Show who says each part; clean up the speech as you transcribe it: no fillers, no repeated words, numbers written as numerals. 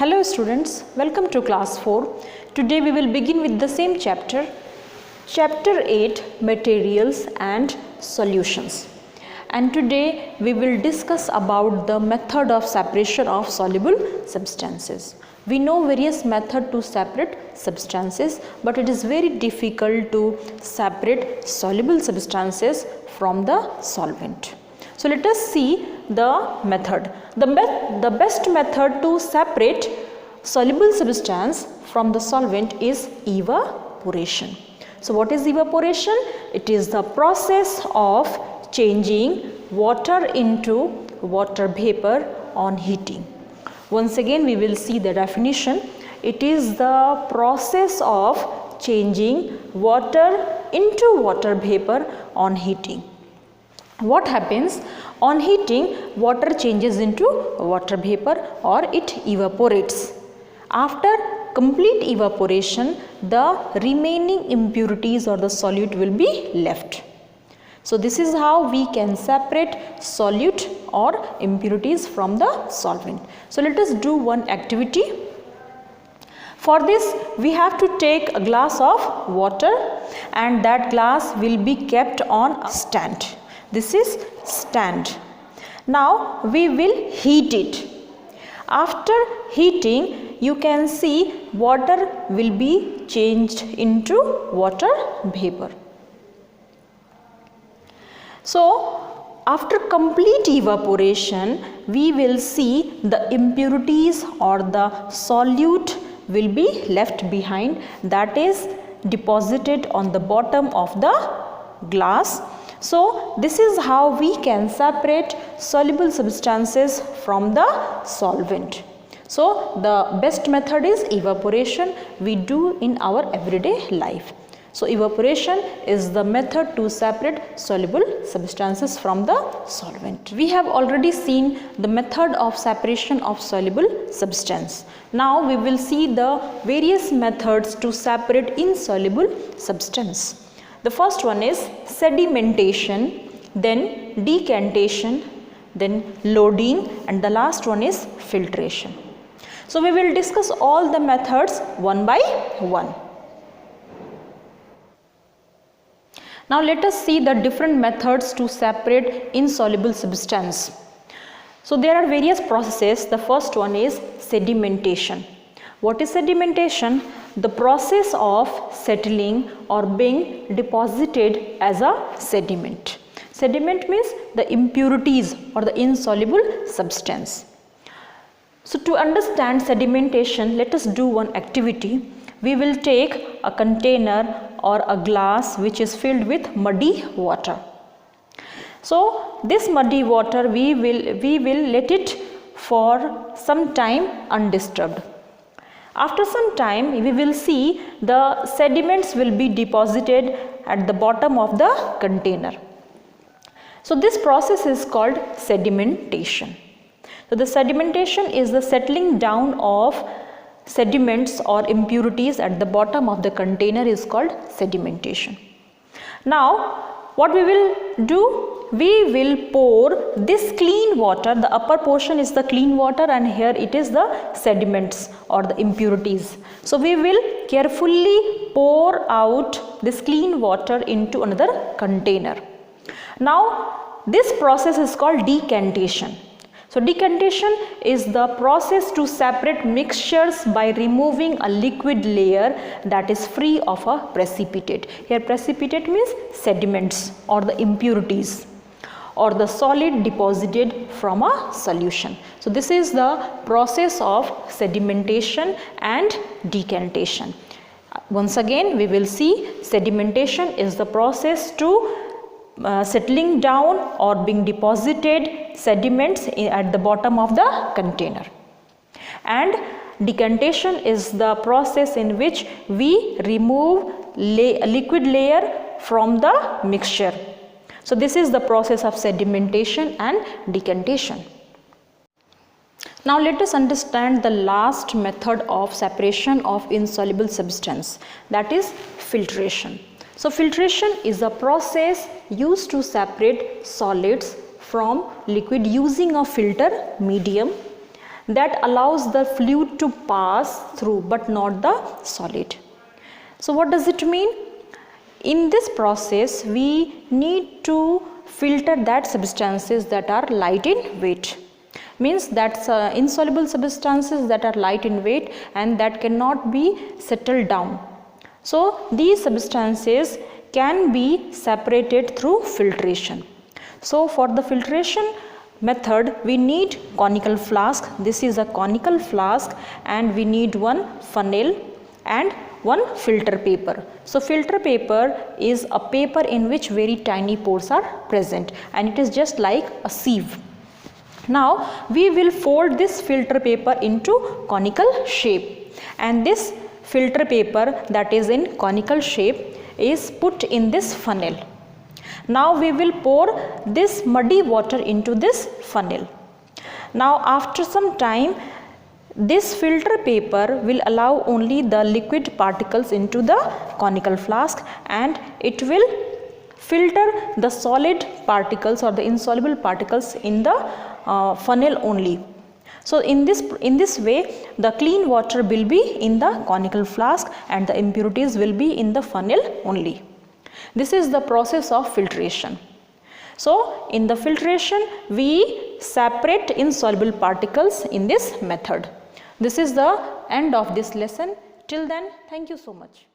Speaker 1: Hello students, welcome to class 4. Today we will begin with the same chapter, chapter 8, materials and solutions. And today we will discuss about the method of separation of soluble substances. We know various methods to separate substances, but it is very difficult to separate soluble substances from the solvent. So let us see the method. The best method to separate soluble substance from the solvent is evaporation. So what is evaporation? It is the process of changing water into water vapor on heating. Once again we will see the definition. It is the process of changing water into water vapor on heating. What happens on heating? Water changes into water vapor or it evaporates. After complete evaporation, the remaining impurities or the solute will be left. So this is how we can separate solute or impurities from the solvent. So let us do one activity. For this we have to take a glass of water and that glass will be kept on a stand. This is stand. Now we will heat it. After heating, you can see water will be changed into water vapor. So after complete evaporation, we will see the impurities or the solute will be left behind, that is deposited on the bottom of the glass. So this is how we can separate soluble substances from the solvent. So the best method is evaporation, we do in our everyday life. So evaporation is the method to separate soluble substances from the solvent. We have already seen the method of separation of soluble substance. Now we will see the various methods to separate insoluble substance. The first one is sedimentation, then decantation, then loading, and the last one is filtration. So we will discuss all the methods one by one. Now let us see the different methods to separate insoluble substance. So there are various processes. The first one is sedimentation. What is sedimentation? The process of settling or being deposited as a sediment. Sediment means the impurities or the insoluble substance. So to understand sedimentation, let us do one activity. We will take a container or a glass which is filled with muddy water. So this muddy water we will let it for some time undisturbed. After some time we will see the sediments will be deposited at the bottom of the container. So this process is called sedimentation. So the sedimentation is the settling down of sediments or impurities at the bottom of the container is called sedimentation. Now what we will do? We will pour this clean water, the upper portion is the clean water and here it is the sediments or the impurities. So we will carefully pour out this clean water into another container. Now this process is called decantation. So decantation is the process to separate mixtures by removing a liquid layer that is free of a precipitate. Here precipitate means sediments or the impurities or the solid deposited from a solution. So this is the process of sedimentation and decantation. Once again we will see sedimentation is the process to settling down or being deposited sediments at the bottom of the container, and decantation is the process in which we remove a liquid layer from the mixture. So this is the process of sedimentation and decantation. Now let us understand the last method of separation of insoluble substance, that is filtration. So filtration is a process used to separate solids from liquid using a filter medium that allows the fluid to pass through but not the solid. So what does it mean? In this process we need to filter that substances that are light in weight. Means that insoluble substances that are light in weight and that cannot be settled down. So these substances can be separated through filtration. So for the filtration method we need conical flask. This is a conical flask and we need one funnel and one filter paper. So filter paper is a paper in which very tiny pores are present and it is just like a sieve. Now we will fold this filter paper into conical shape, and this filter paper that is in conical shape is put in this funnel. Now we will pour this muddy water into this funnel. Now after some time this filter paper will allow only the liquid particles into the conical flask and it will filter the solid particles or the insoluble particles in the funnel only. So in this way the clean water will be in the conical flask and the impurities will be in the funnel only. This is the process of filtration. So in the filtration we separate insoluble particles in this method. This is the end of this lesson. Till then, thank you so much.